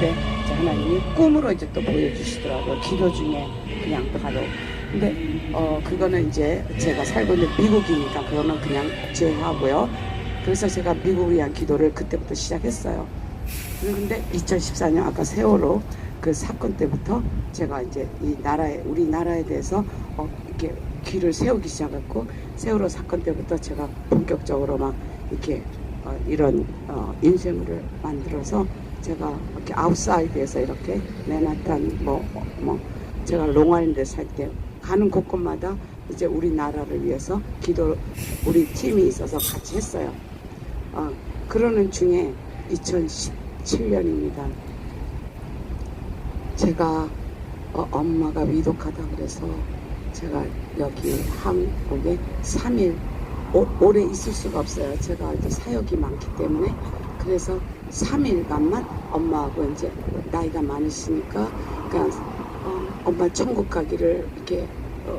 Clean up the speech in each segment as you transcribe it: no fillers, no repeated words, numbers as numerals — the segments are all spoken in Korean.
근데 이제 하나님이 꿈으로 이제 또 보여주시더라고요. 기도 중에 그냥 바로. 근데 그거는 이제 제가 살고 있는 미국이니까 그거는 그냥 제하고요. 그래서 제가 미국을 위한 기도를 그때부터 시작했어요. 그런데 2014년 아까 세월호 그 사건 때부터 제가 이제 이 나라에 우리 나라에 대해서 이렇게 귀를 세우기 시작했고, 세월호 사건 때부터 제가 본격적으로 막 이렇게 이런 인생을 만들어서 제가 이렇게 아웃사이드에서 이렇게 맨하탄 뭐 제가 롱아일랜드 살 때 가는 곳곳마다 이제 우리나라를 위해서 기도 우리 팀이 있어서 같이 했어요. 그러는 중에 2017년입니다. 제가 엄마가 위독하다 그래서 제가 여기 한국에 3일 오래 있을 수가 없어요. 제가 이제 사역이 많기 때문에. 그래서 3일간만 엄마하고 이제 나이가 많으시니까 그냥 엄마 천국 가기를 이렇게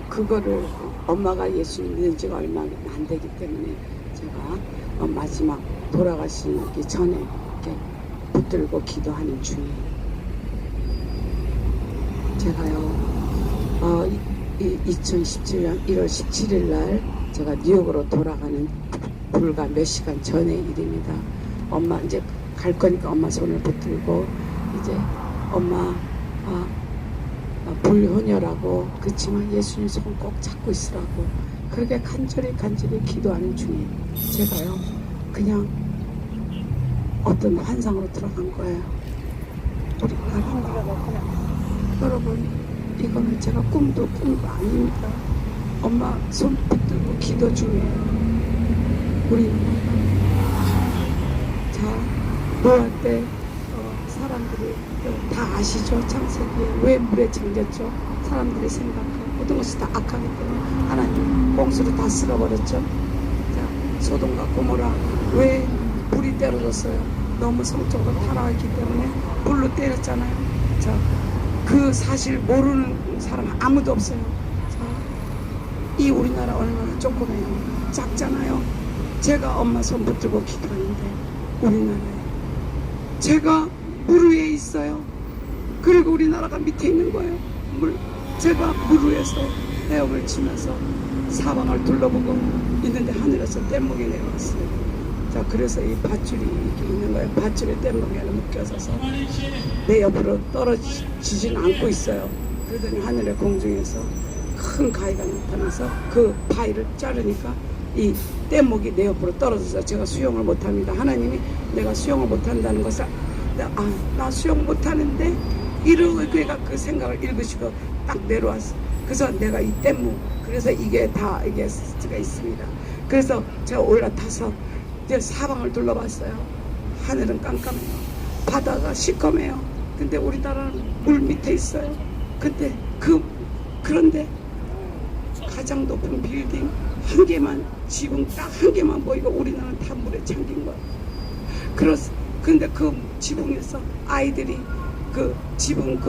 그거를 엄마가 예수 믿는 지가 얼마 안 되기 때문에 제가 마지막 돌아가시기 전에 이렇게 붙들고 기도하는 중이에요. 제가요 2017년 1월 17일 날 제가 뉴욕으로 돌아가는 불과 몇 시간 전의 일입니다. 엄마 이제 갈 거니까 엄마 손을 붙들고 이제 엄마 불효녀라고 그렇지만 예수님 손 꼭 잡고 있으라고 그렇게 간절히 기도하는 중에 제가요 그냥 어떤 환상으로 들어간 거예요. 우리 여러분, 이거는 제가 꿈도 아닙니다. 엄마 손 붙들고 기도 중에 우리 노아 때 사람들이 다 아시죠? 창세기에 왜 물에 잠겼죠? 사람들이 생각하고 모든 것이 다 악하기 때문에 하나님 홍수로 다 쓸어버렸죠. 자, 소돔과 고모라 왜 불이 때려졌어요? 너무 성적으로 타락했기 때문에 불로 때렸잖아요. 자, 그 사실 모르는 사람 아무도 없어요. 자, 이 우리나라 얼마나 조그매요. 작잖아요. 제가 엄마 손 붙들고 기도하는데 우리나라에 제가 물 위에 있어요. 그리고 우리나라가 밑에 있는 거예요. 제가 물 위에서 헤엄을 치면서 사방을 둘러보고 있는데 하늘에서 뗏목이 내려왔어요. 자, 그래서 이 밧줄이 이렇게 있는 거예요. 밧줄에 뗏목에 묶여서서 내 옆으로 떨어지진 않고 있어요. 그러더니 하늘의 공중에서 큰 가위가 나타나서 그 바위를 자르니까 이 뗏목이 내 옆으로 떨어져서 제가 수영을 못합니다. 하나님이 내가 수영을 못한다는 것을 나 수영 못하는데 이러고 그가 그 생각을 읽으시고 딱 내려왔어. 그래서 내가 이 뗏목 그래서 이게 다 이게 스가 있습니다. 그래서 제가 올라타서 이제 사방을 둘러봤어요. 하늘은 깜깜해요. 바다가 시커매요. 근데 우리나라는 물 밑에 있어요. 근데 그런데 가장 높은 빌딩 한 개만 지붕 딱 한 개만 보이고 우리나라는 다 물에 잠긴 거예요. 근데 그 지붕에서 아이들이 그 지붕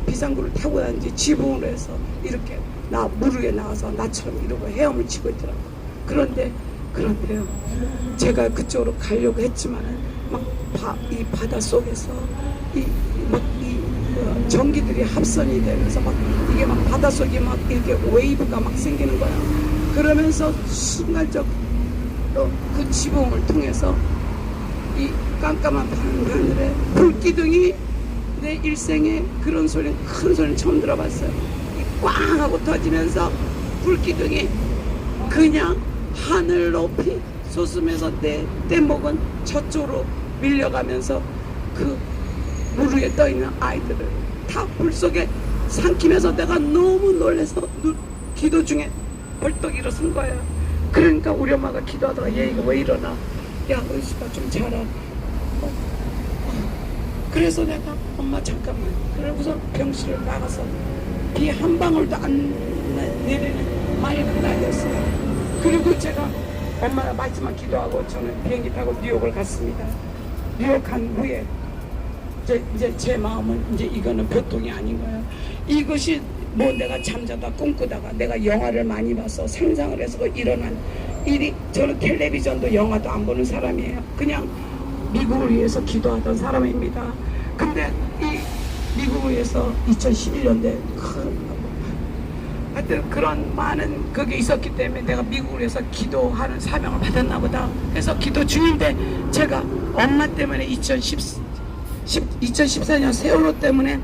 비상구를 타고 다니지 지붕으로 해서 이렇게 물 위에 나와서 나처럼 이러고 헤엄을 치고 있더라고요. 그런데요 제가 그쪽으로 가려고 했지만은 막 이 바다 속에서 이 전기들이 합선이 되면서 막 이게 막 바닷속이 막 이렇게 웨이브가 막 생기는 거야. 그러면서 순간적으로 그 지붕을 통해서 이 깜깜한 하늘에 불기둥이 내 일생에 그런 소리는 큰 소리는 처음 들어봤어요. 꽝 하고 터지면서 불기둥이 그냥 하늘 높이 솟으면서 내 뗏목은 저쪽으로 밀려가면서 그 물 위에 떠있는 아이들을 다 불속에 삼키면서 내가 너무 놀라서 기도 중에 벌떡 일어선 거예요. 그러니까 우리 엄마가 기도하다가 얘 이거 왜 일어나? 야 은수가 좀 자라. 그래서 내가 엄마 잠깐만 그러고서 병실을 나가서 비 한 방울도 안 내리는 맑은 날이었어요. 그리고 제가 엄마가 마지막 기도하고 저는 비행기 타고 뉴욕을 갔습니다. 뉴욕 간 후에 이제 제 마음은 이제 이거는 보통이 아닌 거예요. 이것이 뭐 내가 잠자다 꿈꾸다가 내가 영화를 많이 봐서 상상을 해서 일어난 일이 저는 텔레비전도 영화도 안 보는 사람이에요. 그냥 미국을 위해서 기도하던 사람입니다. 근데 이 미국에서 2011년대 하여튼 그런 많은 그게 있었기 때문에 내가 미국에서 기도하는 사명을 받았나 보다. 그래서 기도 중인데 제가 엄마 때문에 2014년 세월호 때문에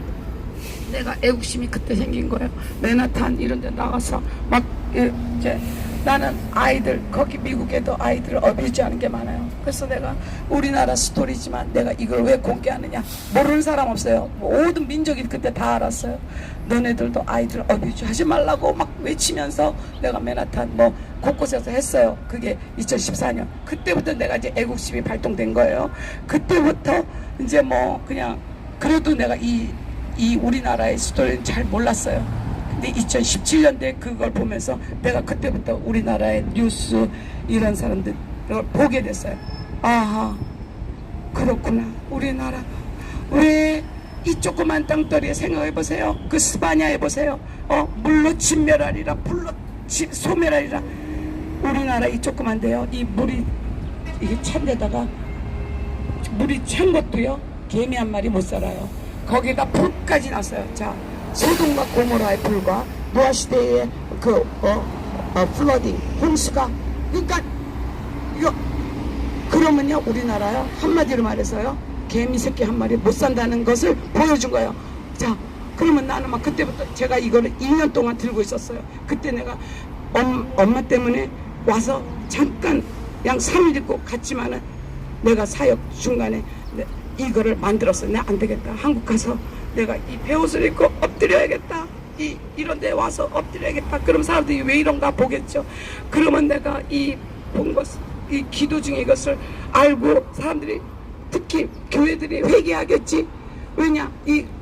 내가 애국심이 그때 생긴 거예요. 맨하탄 이런 데 나가서 막 이제 나는 아이들 거기 미국에도 아이들을 어뷰즈하는 게 많아요. 그래서 내가 우리나라 스토리지만 내가 이걸 왜 공개하느냐, 모르는 사람 없어요. 모든 민족이 그때 다 알았어요. 너네들도 아이들 어뷰즈 하지 말라고 막 외치면서 내가 맨하탄 뭐 곳곳에서 했어요. 그게 2014년 그때부터 내가 이제 애국심이 발동된 거예요. 그때부터 이제 뭐 그냥 그래도 내가 이 우리나라의 스토리는 잘 몰랐어요. 근데 2017년도에 그걸 보면서 내가 그때부터 우리나라의 뉴스 이런 사람들 보게 됐어요. 아하, 그렇구나. 우리나라 왜 이 조그만 땅덩이에 생각해보세요. 그 스바냐 해보세요. 물로 진멸하리라, 불로 소멸하리라. 우리나라 이 조그만데요, 이 물이 이게 찬데다가 물이 찬 것도요 개미 한 마리 못 살아요. 거기다 불까지 났어요. 자, 소돔과 고모라의 불과 노아 시대의 플러딩 홍수가, 그러니까 이거 그러면요 우리나라요 한마디로 말해서요 개미 새끼 한 마리 못 산다는 것을 보여준 거예요. 자, 그러면 나는 막 그때부터 제가 이거를 2년 동안 들고 있었어요. 그때 내가 엄마 때문에 와서 잠깐 양 3일 있고 갔지만은 내가 사역 중간에 이거를 만들었어요. 내가 안 되겠다. 한국 가서 내가 이 배옷을 입고 엎드려야겠다. 이런 데 와서 엎드려야겠다. 그럼 사람들이 왜 이런가 보겠죠. 그러면 내가 이 본 것을, 이 기도 중에 이것을 알고 사람들이 특히 교회들이 회개하겠지. 왜냐,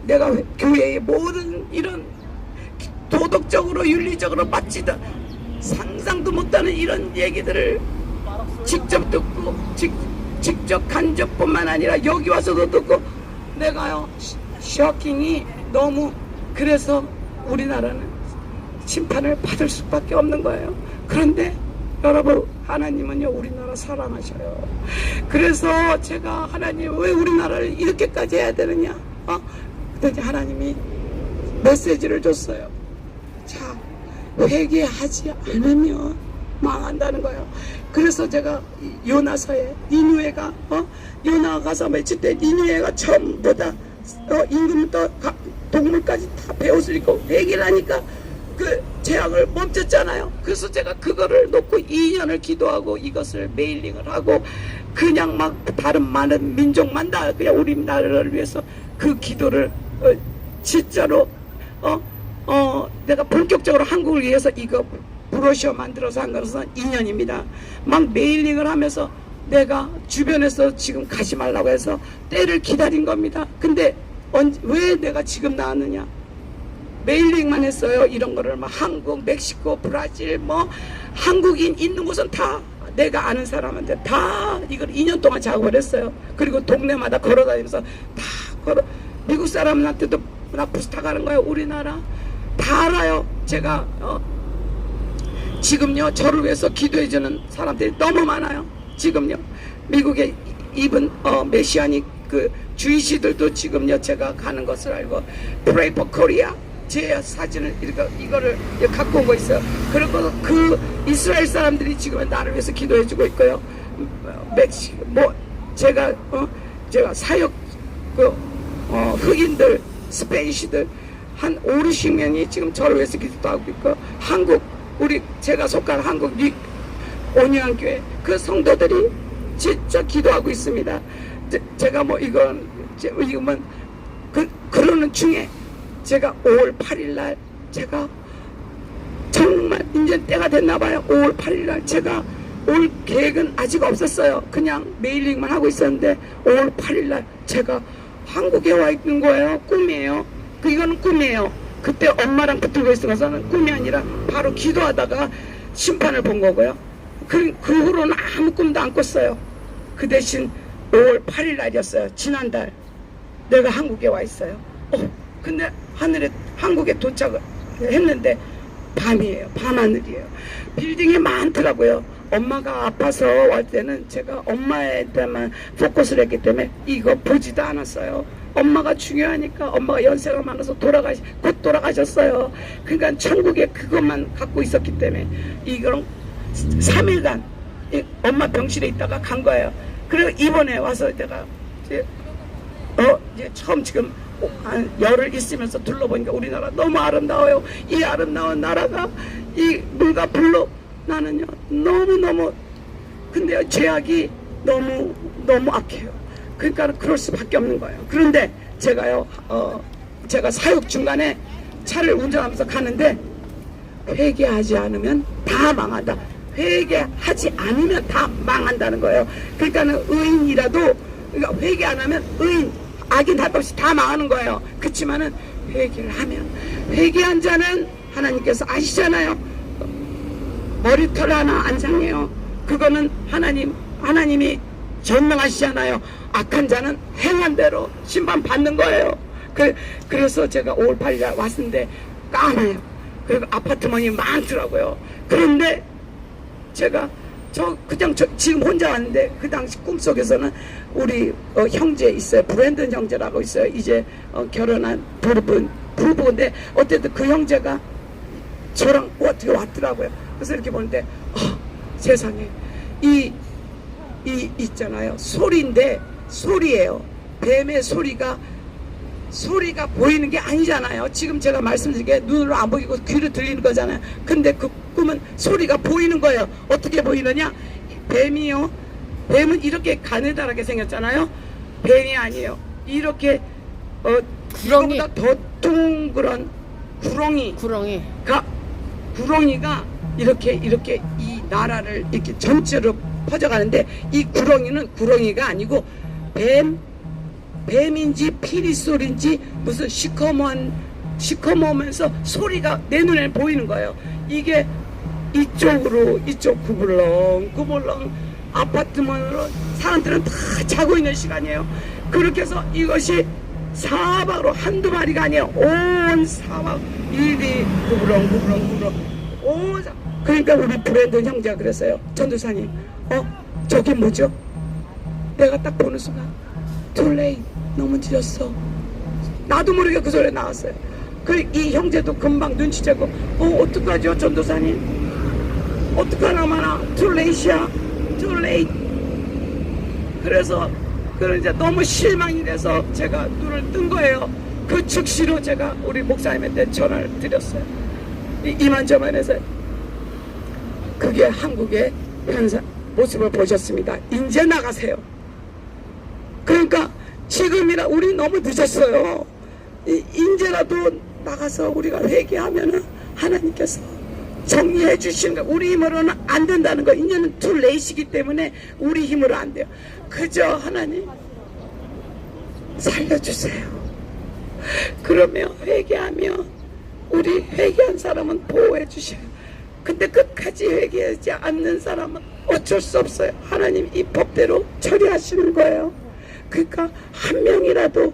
내가 교회의 모든 이런 도덕적으로 윤리적으로 맞지도 상상도 못하는 이런 얘기들을 직접 듣고 직접 간접뿐만 아니라 여기 와서도 듣고 내가요 쇼킹이 너무, 그래서 우리나라는 심판을 받을 수밖에 없는 거예요. 그런데 여러분, 하나님은요 우리나라 사랑하셔요. 그래서 제가 하나님 왜 우리나라를 이렇게까지 해야 되느냐, 그랬더니 하나님이 메시지를 줬어요. 자, 회개하지 않으면 망한다는 거예요. 그래서 제가 요나서에 니느웨가 요나가 가서 며칠 때 니느웨가 처음보다 임금부터 동물까지 다 배옷을 입고 회개를 하니까 그 재앙을 멈췄잖아요. 그래서 제가 그거를 놓고 2년을 기도하고 이것을 메일링을 하고 그냥 막 다른 많은 민족만 다 그냥 우리나라를 위해서 그 기도를 진짜로 내가 본격적으로 한국을 위해서 이거 브로셔 만들어서 한 것은 2년입니다. 막 메일링을 하면서 내가 주변에서 지금 가지 말라고 해서 때를 기다린 겁니다. 근데 왜 내가 지금 나왔느냐, 메일링만 했어요. 이런 거를 막 한국, 멕시코, 브라질 뭐 한국인 있는 곳은 다 내가 아는 사람한테 다 이걸 2년 동안 작업을 했어요. 그리고 동네마다 걸어다니면서 다 미국 사람한테도 나 부탁하는 거예요. 우리나라 다 알아요. 제가 지금요 저를 위해서 기도해주는 사람들이 너무 많아요. 지금요 미국에 입은 메시아닉 그 주이시들도 지금요 제가 가는 것을 알고 Pray for Korea 제 사진을 이거를 갖고 온 거 있어요. 그리고 그 이스라엘 사람들이 지금 나를 위해서 기도해주고 있고요. 멕시코 뭐 제가 사역 흑인들 스페니시들 한 5, 60명이 지금 저를 위해서 기도하고 있고, 한국 제가 속한 한국 온유한교회 그 성도들이 진짜 기도하고 있습니다. 제가 뭐 이건 그러는 중에 제가 5월 8일 날 제가 정말 이제 때가 됐나 봐요. 5월 8일 날 제가 올 계획은 아직 없었어요. 그냥 메일링만 하고 있었는데 5월 8일 날 제가 한국에 와 있는 거예요. 꿈이에요. 이거는 꿈이에요. 그때 엄마랑 붙들고 있어서는 꿈이 아니라 바로 기도하다가 심판을 본 거고요. 그 후로는 아무 꿈도 안 꿨어요. 그 대신 5월 8일 날이었어요. 지난달 내가 한국에 와 있어요. 근데 한국에 도착을 했는데 밤이에요. 밤하늘이에요. 빌딩이 많더라고요. 엄마가 아파서 올 때는 제가 엄마에 대한 포커스를 했기 때문에 이거 보지도 않았어요. 엄마가 중요하니까 엄마가 연세가 많아서 곧 돌아가셨어요. 그러니까 천국에 그것만 갖고 있었기 때문에 이런 3일간 엄마 병실에 있다가 간 거예요. 그리고 이번에 와서 내가 이제 처음 지금 한 열흘 있으면서 둘러보니까 우리나라 너무 아름다워요. 이 아름다운 나라가 이 물과 불로 나는요 너무너무 근데요 죄악이 너무 악해요. 그러니까 그럴 수밖에 없는 거예요. 그런데 제가요 제가 사역 중간에 차를 운전하면서 가는데 회개하지 않으면 다 망한다. 회개하지 않으면 다 망한다는 거예요. 그러니까는 의인이라도 그러니까 회개 안 하면 의인 악인 닷 없이 다 망하는 거예요. 그렇지만은 회개를 하면 회개한 자는 하나님께서 아시잖아요. 머리털 하나 안 상해요. 그거는 하나님이 전능하시잖아요. 악한 자는 행한 대로 심판 받는 거예요. 그래서 제가 5월 8일 왔는데 까매요. 그리고 아파트먼이 많더라고요. 그런데 제가 그냥 지금 혼자 왔는데 그 당시 꿈속에서는 우리 형제 있어요. 브랜든 형제라고 있어요. 이제 결혼한 부부인데 어쨌든 그 형제가 저랑 어떻게 왔더라고요. 그래서 이렇게 보는데 세상에 이 있잖아요. 소리인데 소리예요. 뱀의 소리가 보이는 게 아니잖아요. 지금 제가 말씀드린 게 눈으로 안 보이고 귀로 들리는 거잖아요. 근데 그 꿈은 소리가 보이는 거예요. 어떻게 보이느냐? 뱀은 이렇게 가느다랗게 생겼잖아요. 뱀이 아니에요. 이렇게 이거보다 더 둥그런 구렁이가 이렇게 이 나라를 이렇게 전체로 퍼져가는데 이 구렁이가 아니고 뱀인지 피리 소리인지 무슨 시커머면서 소리가 내 눈에 보이는 거예요. 이게 이쪽 구불렁 아파트먼으로 사람들은 다 자고 있는 시간이에요. 그렇게 해서 이것이 사방으로 한두 마리가 아니에요. 온 사방 이리 구불렁 온 그러니까 우리 브랜든 형제가 그랬어요. 전도사님 저게 뭐죠? 내가 딱 보는 순간 too late 너무 늦었어. 나도 모르게 그 소리 나왔어요. 이 형제도 금방 눈치채고 어떡하죠 전도사님? 어떡하나 마나 too late이야. too late. 그래서 이제 너무 실망이 돼서 제가 눈을 뜬 거예요. 그 즉시로 제가 우리 목사님한테 전화를 드렸어요. 이만저만해서 그게 한국의 모습을 보셨습니다. 이제 나가세요. 그러니까 지금이라 우리 너무 늦었어요. 이제라도 나가서 우리가 회개하면은 하나님께서 정리해 주시는 거. 우리 힘으로는 안 된다는 거. 이제는 too late이기 때문에 우리 힘으로 안 돼요. 그저 하나님 살려주세요. 그러면 회개하며 우리 회개한 사람은 보호해 주셔요. 근데 끝까지 회개하지 않는 사람은 어쩔 수 없어요. 하나님 이 법대로 처리하시는 거예요. 그러니까 한 명이라도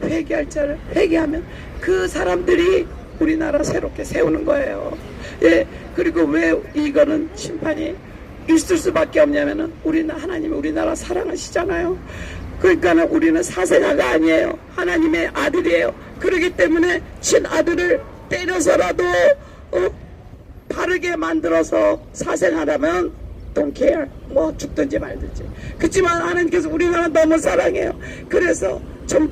회개할 자를 회개하면 그 사람들이 우리나라 새롭게 세우는 거예요. 예, 그리고 왜 이거는 심판이 있을 수밖에 없냐면은 하나님이 우리나라 사랑하시잖아요. 그러니까는 우리는 사생아가 아니에요. 하나님의 아들이에요. 그렇기 때문에 친아들을 때려서라도 바르게 만들어서 사생하라면 don't care. 뭐 죽든지 말든지. 그렇지만 하나님께서 우리나라 너무 사랑해요. 그래서 좀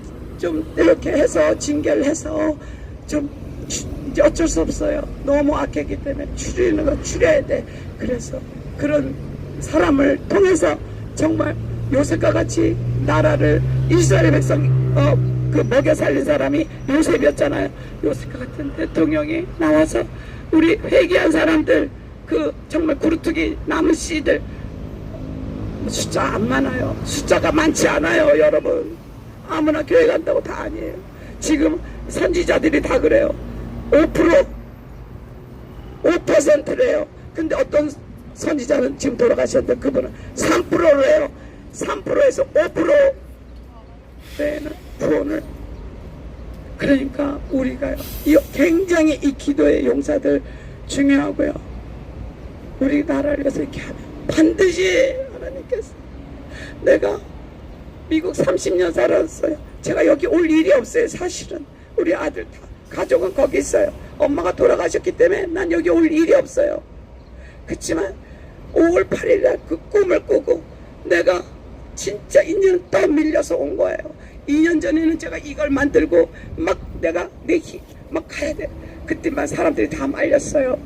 이렇게 해서 징계를 해서 좀 이제 어쩔 수 없어요. 너무 악했기 때문에 줄이는 거 줄여야 돼. 그래서 그런 사람을 통해서 정말 요셉과 같이 나라를 이스라엘 백성 그 먹여 살린 사람이 요셉이었잖아요. 요셉과 같은 대통령이 나와서 우리 회개한 사람들 그 정말 구루투기 남은 씨들 숫자 안 많아요. 숫자가 많지 않아요. 여러분 아무나 교회 간다고 다 아니에요. 지금 선지자들이 다 그래요. 5%래요. 근데 어떤 선지자는 지금 돌아가셨는데 그분은 3%래요. 3%에서 5% 외에는 구원을. 그러니까 우리가요 굉장히 이 기도의 용사들 중요하고요. 우리나라를 위해서 이렇게 하면 반드시 하나님께서 내가 미국 30년 살았어요. 제가 여기 올 일이 없어요. 사실은 우리 아들 다 가족은 거기 있어요. 엄마가 돌아가셨기 때문에 난 여기 올 일이 없어요. 그렇지만 5월 8일 날 그 꿈을 꾸고 내가 진짜 인연 또 밀려서 온 거예요. 2년 전에는 제가 이걸 만들고 막 내가 막 가야 돼. 그때만 사람들이 다 말렸어요.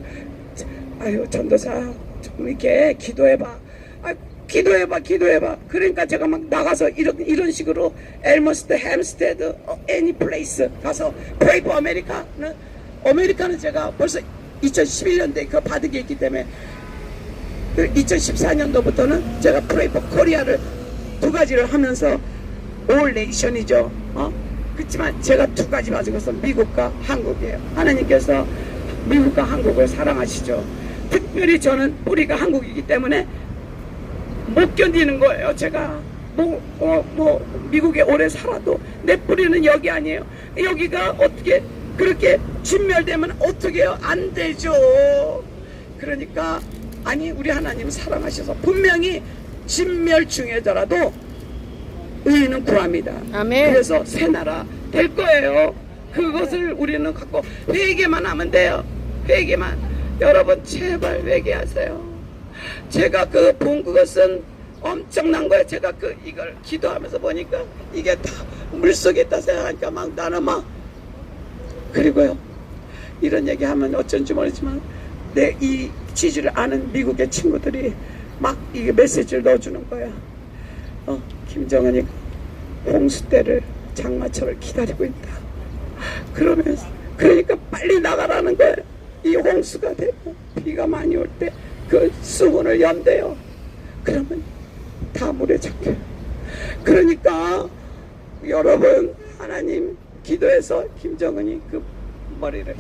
아유 전도사 좀 이렇게 기도해봐. 아, 기도해봐. 그러니까 제가 막 나가서 이런 식으로 엘머스트, 햄스테드, 애니 플레이스 가서 프레이 포 아메리카는 제가 벌써 2011년도에 그거 받은 게 있기 때문에 2014년도부터는 제가 프레이 포 코리아를 두 가지를 하면서 올 네이션이죠. 그렇지만 제가 두 가지 가지고 있어. 미국과 한국이에요. 하나님께서 미국과 한국을 사랑하시죠. 특별히 저는 뿌리가 한국이기 때문에 못 견디는 거예요. 제가 미국에 오래 살아도 내 뿌리는 여기 아니에요. 여기가 어떻게 그렇게 진멸되면 어떻게 해요? 안 되죠. 그러니까 아니 우리 하나님 사랑하셔서 분명히 진멸 중에더라도 의인은 구합니다. 아멘. 그래서 새 나라 될 거예요. 그것을 우리는 갖고 회개만 하면 돼요. 회개만. 여러분 제발 회개하세요. 제가 본 그것은 엄청난 거예요. 제가 이걸 기도하면서 보니까 이게 다 물속에 있다 생각하니까 막 나는 막 그리고요 이런 얘기하면 어쩐지 모르지만 내 이 지지를 아는 미국의 친구들이 막 이게 메시지를 넣어주는 거야. 김정은이 홍수 때를 장마철을 기다리고 있다. 그러니까 빨리 나가라는 거예요. 이 홍수가 되고 비가 많이 올 때 그 수문을 연대요. 그러면 다 물에 잠겨요. 그러니까 여러분 하나님 기도해서 김정은이 그 머리를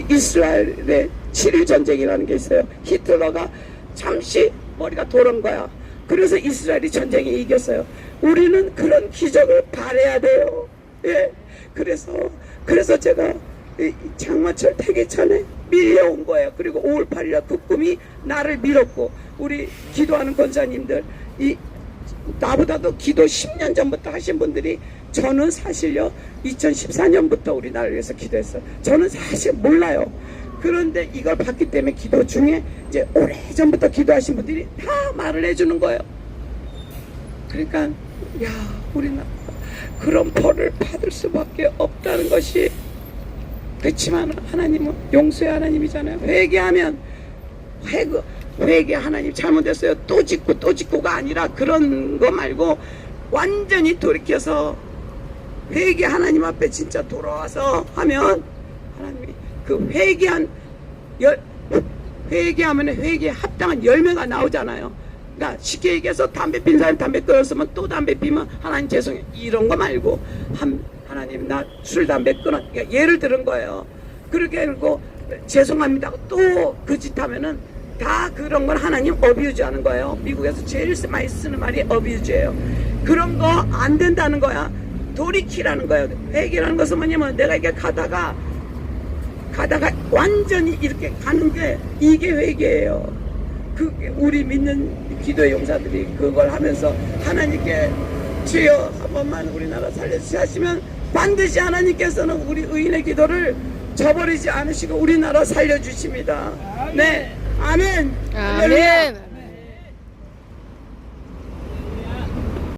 이스라엘의 7일 전쟁이라는 게 있어요. 히틀러가 잠시 머리가 돌은 거야. 그래서 이스라엘이 전쟁에 이겼어요. 우리는 그런 기적을 바라야 돼요. 예. 그래서 제가 이 장마철 되기 전에 밀려온 거예요. 그리고 5월 8일날 그 꿈이 나를 밀었고 우리 기도하는 권사님들 나보다도 기도 10년 전부터 하신 분들이 저는 사실요 2014년부터 우리나라를 위해서 기도했어요. 저는 사실 몰라요. 그런데 이걸 봤기 때문에 기도 중에 이제 오래전부터 기도하신 분들이 다 말을 해주는 거예요. 그러니까 야 우리나라 그런 벌을 받을 수밖에 없다는 것이 그렇지만 하나님은 용서의 하나님이잖아요. 회개하면 회개 하나님 잘못했어요. 또 짓고가 아니라 그런 거 말고 완전히 돌이켜서 회개 하나님 앞에 진짜 돌아와서 하면 하나님이 그 회개하면 회개에 합당한 열매가 나오잖아요. 그러니까 쉽게 얘기해서 담배 핀 사람 담배 끊었으면 또 담배 피면 하나님 죄송해요. 이런 거 말고 하나님 나 술 담배 끊어. 그러니까 예를 들은 거예요. 그렇게 하고 죄송합니다. 또 그 짓 하면은 다 그런 건 하나님 어뷰즈 하는 거예요. 미국에서 제일 많이 쓰는 말이 어뷰즈예요. 그런 거 안 된다는 거야. 돌이키라는 거예요. 회개라는 것은 뭐냐면 내가 이렇게 가다가 완전히 이렇게 가는 게 이게 회개예요. 우리 믿는 기도의 용사들이 그걸 하면서 하나님께 주여 한 번만 우리나라 살려주시 하시면 반드시 하나님께서는 우리 의인의 기도를 저버리지 않으시고 우리나라 살려주십니다. 네, 아멘. 아멘.